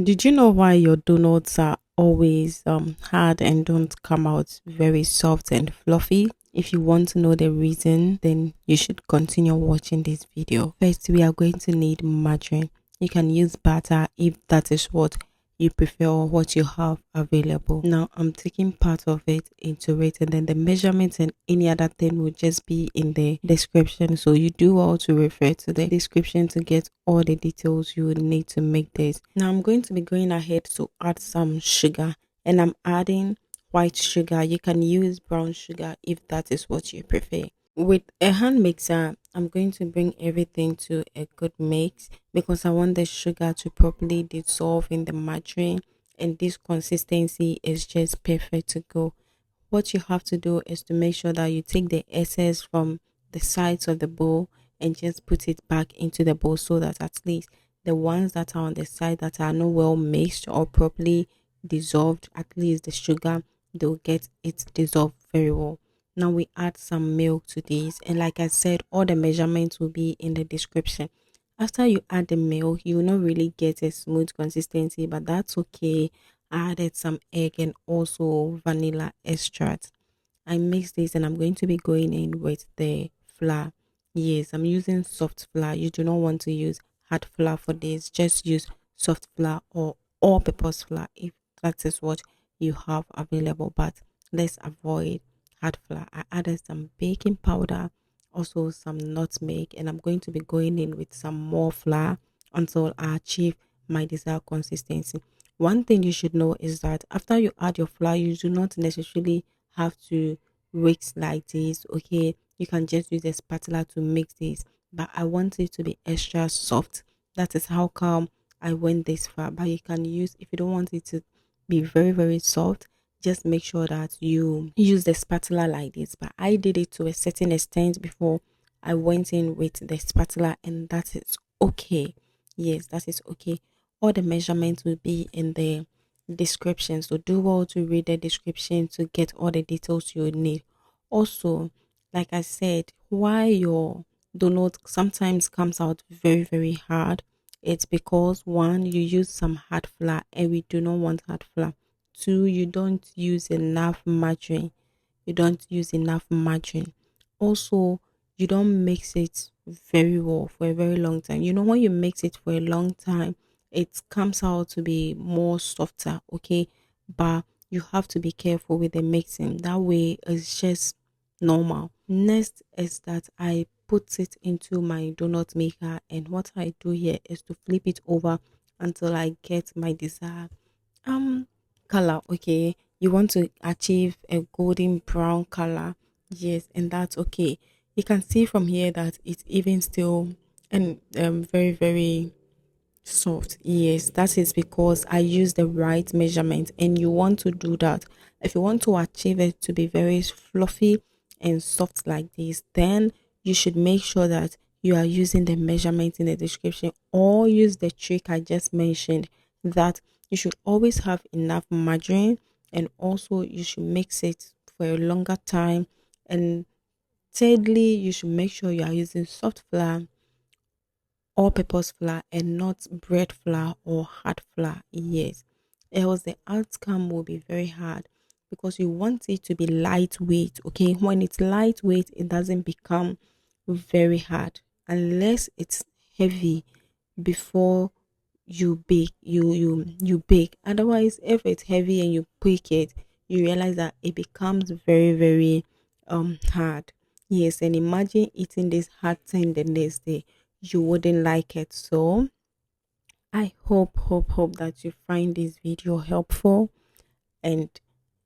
Did you know why your donuts are always hard and don't come out very soft and fluffy? If you want to know the reason, then you should continue watching this video. First, we are going to need margarine. You can use butter if that is what you prefer or what you have available. Now, I'm taking part of it into it, and then the measurements and any other thing will just be in the description. So you do all to refer to the description to get all the details you would need to make this. Now, I'm going to be going ahead to add some sugar, and I'm adding white sugar. You can use brown sugar if that is what you prefer. With a hand mixer, I'm going to bring everything to a good mix because I want the sugar to properly dissolve in the margarine, and this consistency is just perfect to go. What you have to do is to make sure that you take the excess from the sides of the bowl and just put it back into the bowl so that at least the ones that are on the side that are not well mixed or properly dissolved, at least the sugar, they'll get it dissolved very well. Now we add some milk to this, and like I said, all the measurements will be in the description. After you add the milk, you will not really get a smooth consistency, but that's okay. I added some egg and also vanilla extract. I mix this and I'm going to be going in with the flour. Yes, I'm using soft flour. You do not want to use hard flour for this. Just use soft flour or all-purpose flour if that is what you have available. But let's avoid hard flour. I added some baking powder, also some nutmeg, and I'm going to be going in with some more flour until I achieve my desired consistency. One thing you should know is that after you add your flour, you do not necessarily have to mix like this. Okay, you can just use a spatula to mix this, but I want it to be extra soft. That is how come I went this far. But you can use, if you don't want it to be very soft, just make sure that you use the spatula like this. But I did it to a certain extent before I went in with the spatula, and that is okay. Yes, that is okay. All the measurements will be in the description, so do well to read the description to get all the details you need. Also, like I said, why your donut sometimes comes out very hard, it's because one, you use some hard flour and we do not want hard flour. Two, you don't use enough margarine. You don't use enough margarine. Also, you don't mix it very well for a very long time. You know, when you mix it for a long time, it comes out to be more softer, okay? But you have to be careful with the mixing. That way, it's just normal. Next is that I put it into my donut maker, and what I do here is to flip it over until I get my desired um color. Okay, you want to achieve a golden brown color. Yes, and that's okay. You can see from here that it's even still and very soft. Yes, that is because I use the right measurement, and you want to do that. If you want to achieve it to be very fluffy and soft like this, then you should make sure that you are using the measurement in the description, or use the trick I just mentioned, that you should always have enough margarine, and also you should mix it for a longer time. And thirdly, you should make sure you are using soft flour, all purpose flour, and not bread flour or hard flour. Yes, else the outcome will be very hard because you want it to be lightweight. Okay, when it's lightweight, it doesn't become very hard unless it's heavy before you bake. You bake. Otherwise, if it's heavy and you bake it, you realize that it becomes very hard. Yes, and imagine eating this hard thing the next day, you wouldn't like it. So I hope that you find this video helpful, and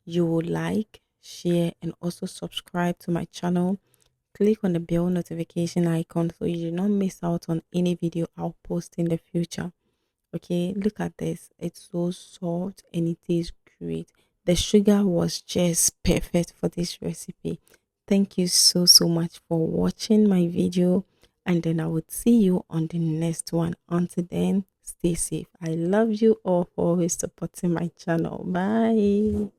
you will like, share, and also subscribe to my channel. Click on the bell notification icon so you do not miss out on any video I'll post in the future. Okay, look at this. It's so soft and it tastes great. The sugar was just perfect for this recipe. Thank you so much for watching my video, and then I would see you on the next one. Until then, stay safe. I love you all for always supporting my channel. Bye.